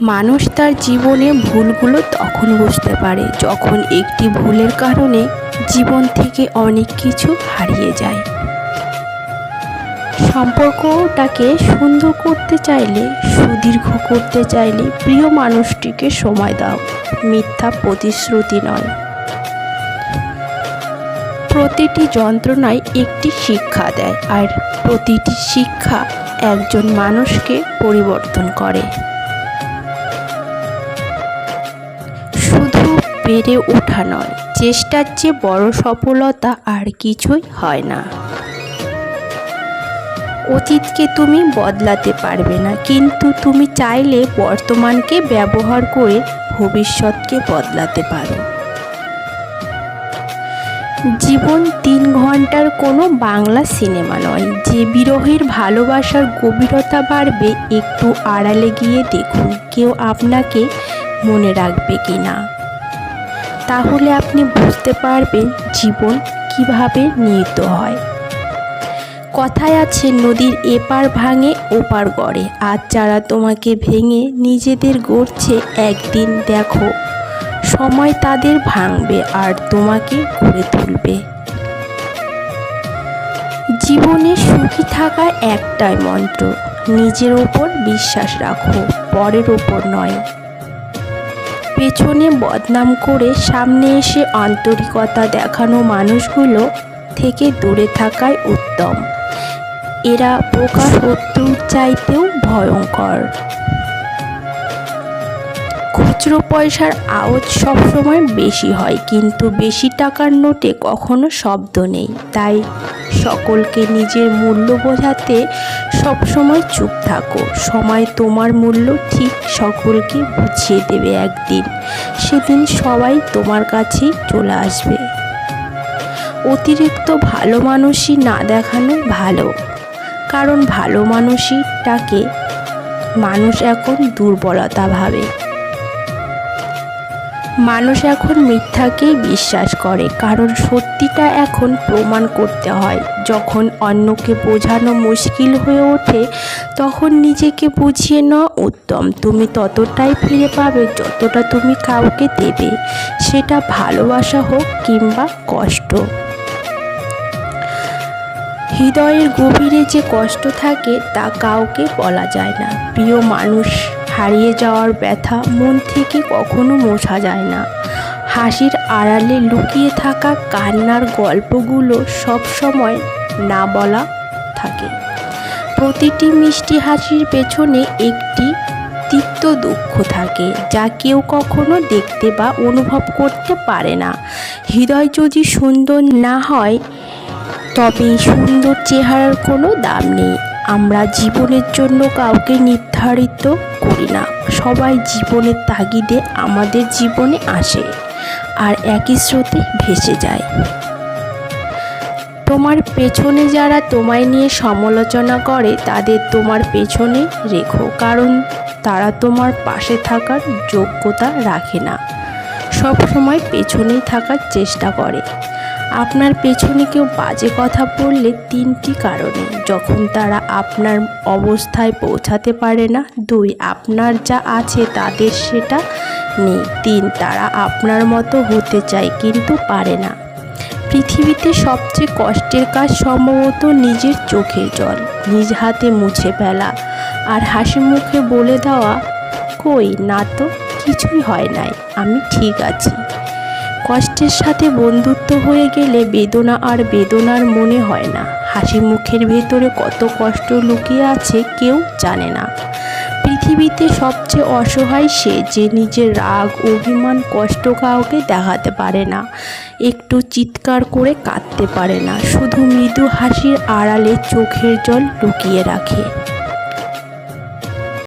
মানুষ তার জীবনে ভুলগুলো তখন বুঝতে পারে যখন একটি ভুলের কারণে জীবন থেকে অনেক কিছু হারিয়ে যায়। সম্পর্কটাকে সুন্দর করতে চাইলে, সুদীর্ঘ করতে চাইলে প্রিয় মানুষটিকে সময় দাও, মিথ্যা প্রতিশ্রুতি নয়। প্রতিটি যন্ত্রণায় একটি শিক্ষা দেয়, আর প্রতিটি শিক্ষা একজন মানুষকে পরিবর্তন করে। শুধু পেরে ওঠা নয়, চেষ্টার চেয়ে বড় সফলতা আর কিছুই হয় না। অতীতকে তুমি বদলাতে পারবে না, কিন্তু তুমি চাইলে বর্তমানকে ব্যবহার করে ভবিষ্যৎকে বদলাতে পারো। জীবন 3 ঘন্টার কোনো বাংলা সিনেমা নয়। যে বিরহের ভালোবাসার গভীরতা বাড়বে, একটু আড়ালে গিয়ে দেখুন কেউ আপনাকে মনে রাখবে কি না। তাহলে আপনি বুঝতে পারবেন জীবন কিভাবে নিহিত হয়। কথায় আছে, নদীর এপার ভাঙে ওপার গড়ে। আজ যারা তোমাকে ভেঙে নিজেদের গড়ছে, একদিন দেখো সময় তাদের ভাঙবে আর তোমাকে গড়ে তুলবে। জীবনে সুখী থাকার একটাই মন্ত্র, নিজের ওপর বিশ্বাস রাখো, পরের ওপর নয়। পেছনে বদনাম করে সামনে এসে আন্তরিকতা দেখানো মানুষগুলো থেকে দূরে থাকাই উত্তম। এরা বোকা শত্রুর চাইতেও ভয়ঙ্কর। খুচরো পয়সার আওয়াজ সবসময় বেশি হয়, কিন্তু বেশি টাকার নোটে কখনো শব্দ নেই। তাই সকলকে নিজের মূল্য বোঝাতে সবসময় চুপ থাকো। সময় তোমার মূল্য ঠিক সকলকে বুঝিয়ে দেবে একদিন। সেদিন সবাই তোমার কাছেই চলে আসবে। অতিরিক্ত ভালো মানুষই না দেখানো ভালো, কারণ ভালো মানুষটাকে মানুষ এখন দুর্বলতা ভাবে। মানুষ এখন মিথ্যাকেই বিশ্বাস করে, কারণ সত্যিটা এখন প্রমাণ করতে হয়। যখন অন্যকে বোঝানো মুশকিল হয়ে ওঠে, তখন নিজেকে বুঝিয়ে নেওয়া উত্তম। তুমি ততটাই ফিরে পাবে যতটা তুমি কাউকে দেবে, সেটা ভালোবাসা হোক কিংবা কষ্ট। হৃদয়ের গভীরে যে কষ্ট থাকে তা কাউকে বলা যায় না। প্রিয় মানুষ হারিয়ে যাওয়ার ব্যথা মন থেকে কখনো মোছা যায় না। হাসির আড়ালে লুকিয়ে থাকা কান্নার গল্পগুলো সবসময় না বলা থাকে। প্রতিটি মিষ্টি হাসির পেছনে একটি তিক্ত দুঃখ থাকে, যা কেউ কখনো দেখতে বা অনুভব করতে পারে না। হৃদয় যদি সুন্দর না হয়, তবে সুন্দর চেহারার কোনো দাম নেই। আমরা জীবনের জন্য কাউকে নির্ধারিত করি না। সবাই জীবনের তাগিদে আমাদের জীবনে আসে আর একই স্রোতে ভেসে যায়। তোমার পেছনে যারা তোমায় নিয়ে সমালোচনা করে, তাদের তোমার পেছনে রেখো, কারণ তারা তোমার পাশে থাকার যোগ্যতা রাখে না। সব সময় পেছনেই থাকার চেষ্টা করে। আপনার পেছনে কেউ বাজে কথা বললে 3টি কারণে: যখন তারা আপনার অবস্থায় পৌঁছাতে পারে না, 2 আপনার যা আছে তাদের সেটা নেই, 3 তারা আপনার মতো হতে চায় কিন্তু পারে না। পৃথিবীতে সবচেয়ে কষ্টের কাজ সম্ভবত নিজের চোখের জল নিজ হাতে মুছে ফেলা আর হাসি মুখে বলে দেওয়া, কই না তো, কিছুই হয় নাই, আমি ঠিক আছি। কষ্টের সাথে বন্ধুত্ব হয়ে গেলে বেদনা আর বেদনার মনে হয় না। হাসি মুখের ভেতরে কত কষ্ট লুকিয়ে আছে কেউ জানে না। পৃথিবীতে সবচেয়ে অসহায় সে যে নিজের রাগ, অভিমান, কষ্ট কাউকে দেখাতে পারে না, একটু চিৎকার করে কাঁদতে পারে না, শুধু মৃদু হাসির আড়ালে চোখের জল লুকিয়ে রাখে।